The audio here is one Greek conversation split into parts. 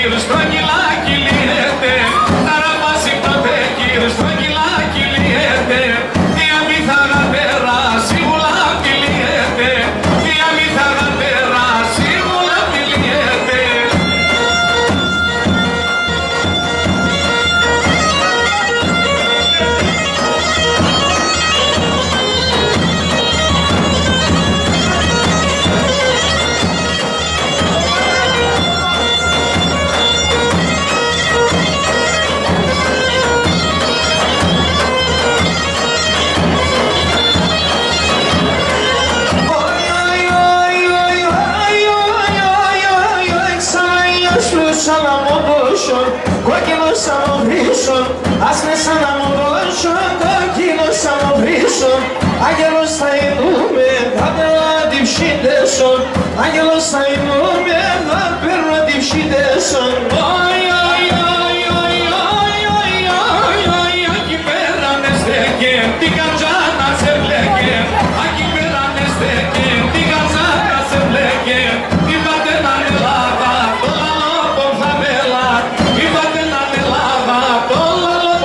τέκυρ στρογγυλάκι λύεται. Ταραβάσει το τέκυρ στρογγυλάκι λύεται. Διαμήθαγα περάσει γουλάκι λύεται. Διαμήθαγα περάσει γουλάκι λύεται. Σαν να μου δώσω, κόκκινο σαν να βρίσω. Ας με σαν να μου δώσω, κόκκινο σαν να βρίσω. Άγγελος θα ηνούμε, θα παίρνω την ψήντεσο. Άγγελος θα ηνούμε, θα παίρνω την ψήντεσο. Εκεί πέρα με στέκε, την κατζάνα σε μπλέκε. Εκεί πέρα με στέκε, την κατζάνα σε μπλέκε. Είπατε να με λάβα, το λαλό θα με λάβα. Είπατε να με λάβα, το λαλό.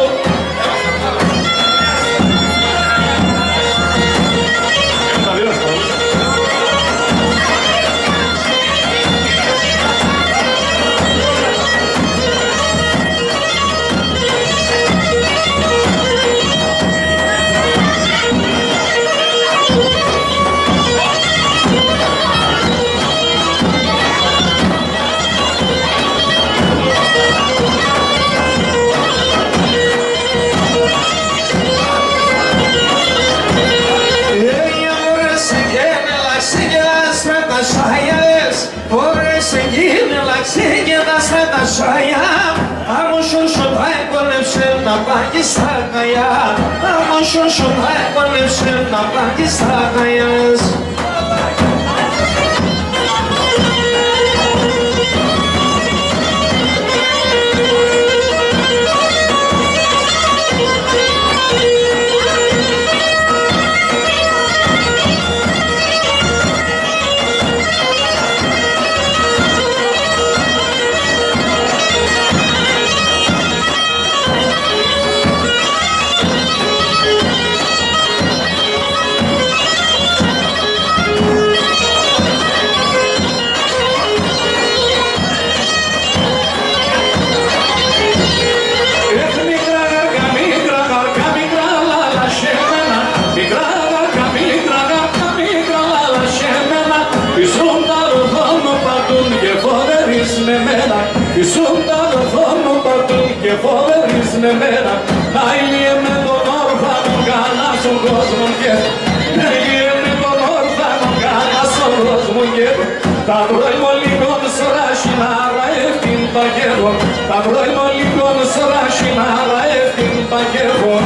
Με μένα, να ηλίε με τον όρφανο καλά στον κόσμο και να ηλίε με τον όρφανο καλά στον κόσμο και τα βρόιμο λοιπόν σωρά σινάρα ευθύν τα γεύω τα βρόιμο λοιπόν σωρά σινάρα ευθύν τα γεύω.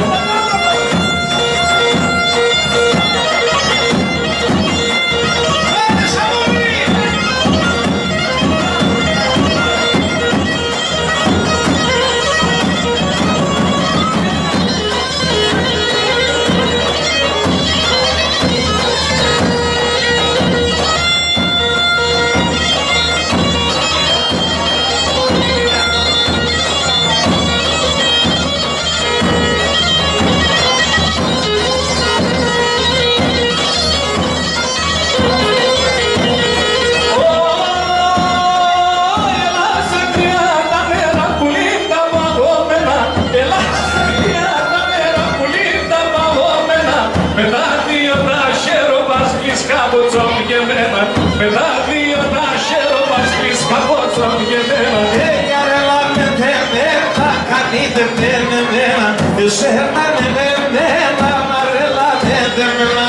Με τα δύο τα χέροπας πεις καπότσον και μένα. Έγια ρε λάμετε μένα, κανείτε με μένα. Εσένα με μένα, μα ρε λάμετε μένα.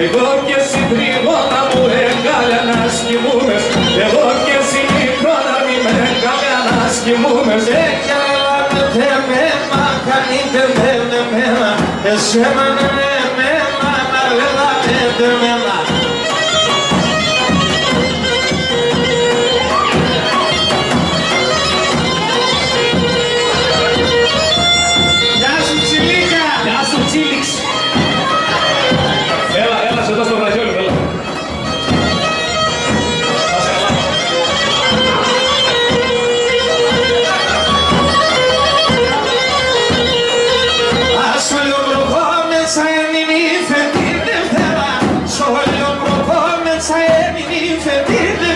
Εγώ και εσύ τριγώνα μου έγκαλια να σκυμούμες. Εγώ και εσύ μικρόνα μη με έγκαλια να σκυμούμες. Έγια λάμετε μένα, κανείτε με μένα. Εσένα με μένα, μα ρε λάμετε μένα. φετίλε